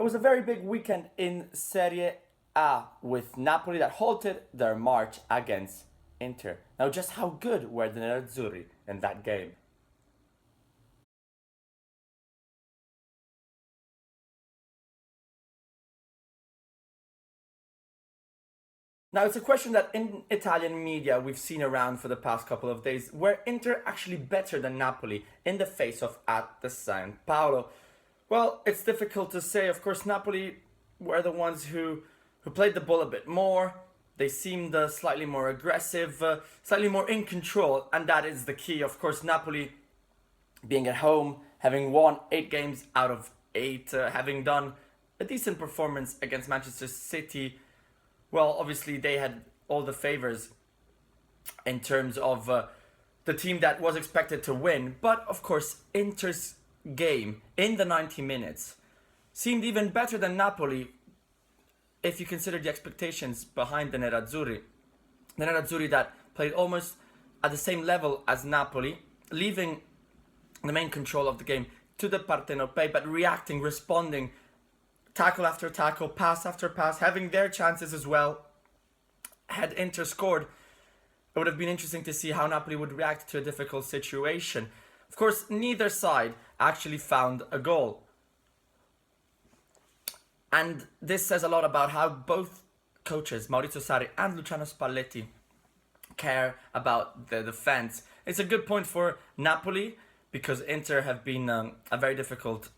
It was a very big weekend in Serie A with Napoli that halted their march against Inter. Now, just how good were the Nerazzurri in that game? Now, it's a question that in Italian media we've seen around for the past couple of days. Were Inter actually better than Napoli in the face-off at the San Paolo? Well, it's difficult to say. Of course, Napoli were the ones who played the ball a bit more. They seemed slightly more aggressive, slightly more in control, and that is the key. Of course, Napoli being at home, having won 8 games out of 8, having done a decent performance against Manchester City. Well, obviously they had all the favors in terms of the team that was expected to win. But of course, Inter's game in the 90 minutes seemed even better than Napoli if you consider the expectations behind the Nerazzurri. The Nerazzurri that played almost at the same level as Napoli, leaving the main control of the game to the Partenopei, but reacting, responding, tackle after tackle, pass after pass, having their chances as well. Had Inter scored, it would have been interesting to see how Napoli would react to a difficult situation. Of course, neither side actually found a goal. And this says a lot about how both coaches, Maurizio Sarri and Luciano Spalletti, care about the defense. It's a good point for Napoli because Inter have been a very difficult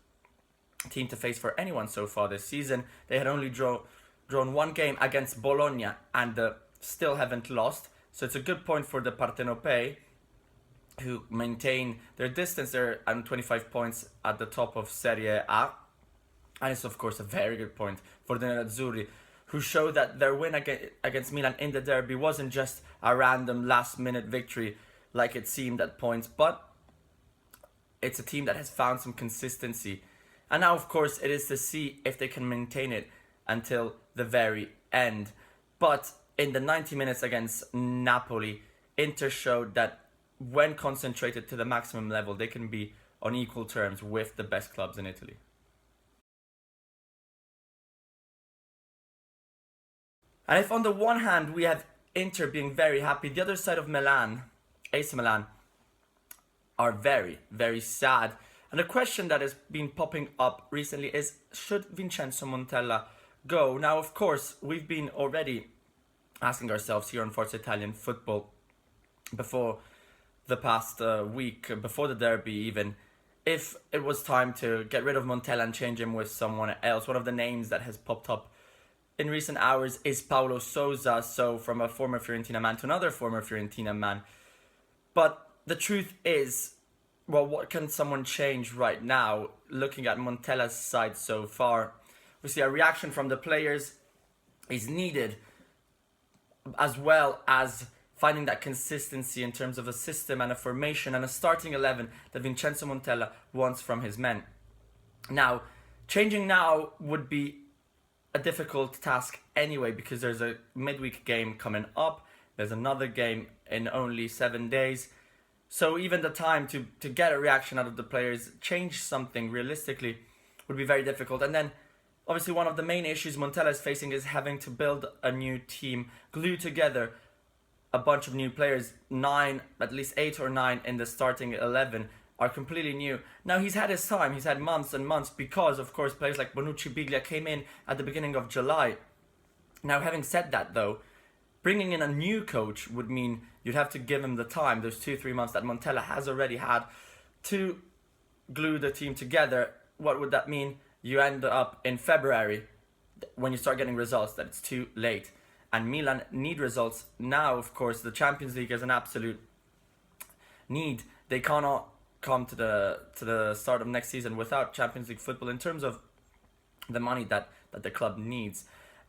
team to face for anyone so far this season. They had only drawn 1 game against Bologna and still haven't lost. So it's a good point for the Partenopei, who maintain their distance. They're on 25 points at the top of Serie A. And it's of course a very good point for the Nerazzurri, who showed that their win against Milan in the derby wasn't just a random last minute victory like it seemed at points, but it's a team that has found some consistency. And now, of course, it is to see if they can maintain it until the very end. But in the 90 minutes against Napoli, Inter showed that when concentrated to the maximum level, they can be on equal terms with the best clubs in Italy. And if on the one hand we have Inter being very happy, the other side of Milan, AC Milan, are very, very sad. And the question that has been popping up recently is, should Vincenzo Montella go? Now, of course, we've been already asking ourselves here on Forza Italian Football before the past week, before the derby even, if it was time to get rid of Montella and change him with someone else. One of the names that has popped up in recent hours is Paulo Sousa, so from a former Fiorentina man to another former Fiorentina man. But the truth is, well, what can someone change right now, looking at Montella's side so far? Obviously, a reaction from the players is needed, as well as finding that consistency in terms of a system and a formation and a starting 11 that Vincenzo Montella wants from his men. Now, changing now would be a difficult task anyway, because there's a midweek game coming up. There's another game in only 7 days. So even the time to get a reaction out of the players, change something realistically, would be very difficult. And then, obviously, one of the main issues Montella is facing is having to build a new team, glue together a bunch of new players. 9, at least 8 or 9 in the starting 11 are completely new. Now, he's had his time. He's had months and months because, of course, players like Bonucci Biglia came in at the beginning of July. Now, having said that, though, bringing in a new coach would mean you'd have to give him the time, those 2-3 months that Montella has already had, to glue the team together. What would that mean? You end up in February, when you start getting results, that it's too late. And Milan need results now. Of course, the Champions League is an absolute need. They cannot come to the start of next season without Champions League football in terms of the money that the club needs.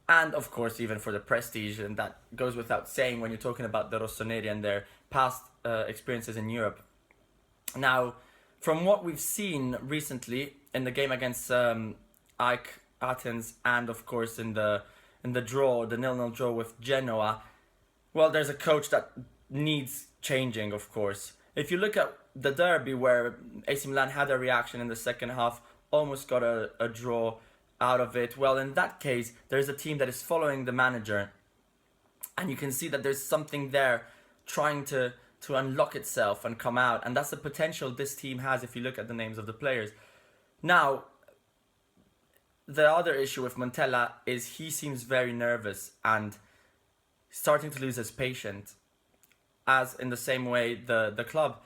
And of course, even for the prestige, and that goes without saying when you're talking about the Rossoneri and their past experiences in Europe. Now, from what we've seen recently in the game against AEK Athens, and of course in the draw, the 0-0 draw with Genoa, well, there's a coach that needs changing, of course. If you look at the derby where AC Milan had a reaction in the second half, almost got a draw, out of it, well, in that case, there's a team that is following the manager, and you can see that there's something there trying to unlock itself and come out, and that's the potential this team has if you look at the names of the players. Now, the other issue with Montella is he seems very nervous and starting to lose his patience, as in the same way the club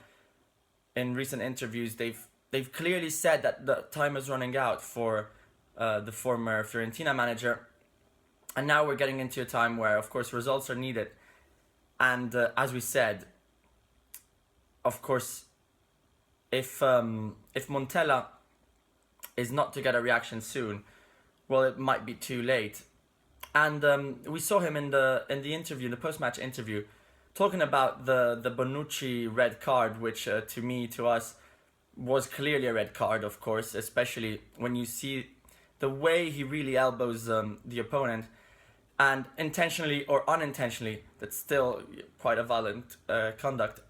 in recent interviews they've clearly said that the time is running out for the former Fiorentina manager, and now we're getting into a time where of course results are needed, and as we said, of course, if Montella is not to get a reaction soon, well, it might be too late. And we saw him in the interview, the post-match interview, talking about the Bonucci red card, which to us was clearly a red card, of course, especially when you see the way he really elbows the opponent, and intentionally or unintentionally, that's still quite a violent conduct.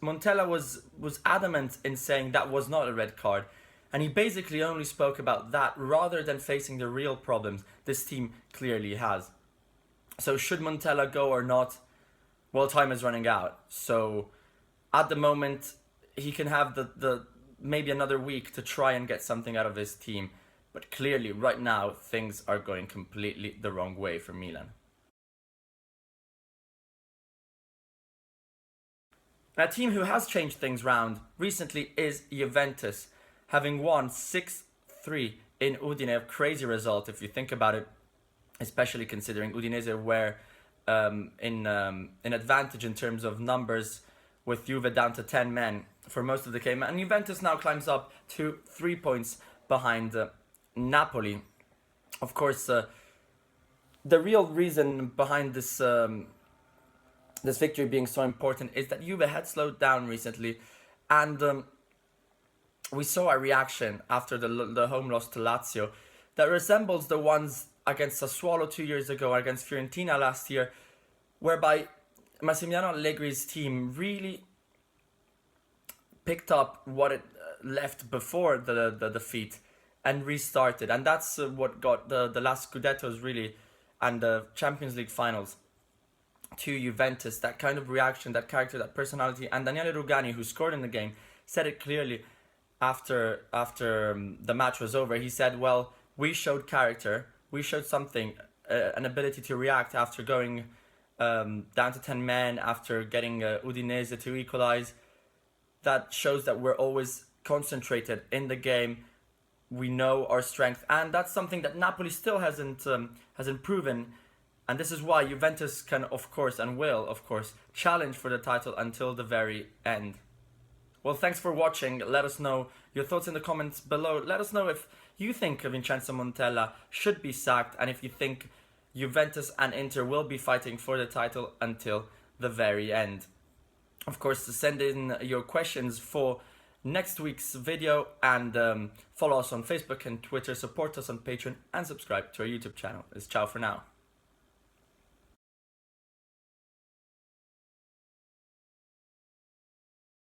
Montella was adamant in saying that was not a red card, and he basically only spoke about that rather than facing the real problems this team clearly has. So should Montella go or not? Well, time is running out. So at the moment, he can have the maybe another week to try and get something out of his team. But clearly, right now, things are going completely the wrong way for Milan. A team who has changed things round recently is Juventus, having won 6-3 in Udine, a crazy result if you think about it, especially considering Udinese were in advantage in terms of numbers, with Juve down to 10 men for most of the game. And Juventus now climbs up to 3 points behind Napoli. Of course, the real reason behind this victory being so important is that Juve had slowed down recently, and we saw a reaction after the home loss to Lazio that resembles the ones against Sassuolo 2 years ago, against Fiorentina last year, whereby Massimiliano Allegri's team really picked up what it left before the defeat and restarted. And that's what got the last Scudettos really, and the Champions League finals to Juventus. That kind of reaction, that character, that personality. And Daniele Rugani, who scored in the game, said it clearly after the match was over. He said, well, we showed character, we showed something, an ability to react after going down to 10 men, after getting Udinese to equalize. That shows that we're always concentrated in the game. We know our strength, and that's something that Napoli still hasn't proven. And this is why Juventus can, of course, and will, of course, challenge for the title until the very end. Well, thanks for watching. Let us know your thoughts in the comments below. Let us know if you think Vincenzo Montella should be sacked, and if you think Juventus and Inter will be fighting for the title until the very end. Of course, send in your questions for next week's video, and follow us on Facebook and Twitter, support us on Patreon, and subscribe to our YouTube channel. It's ciao for now.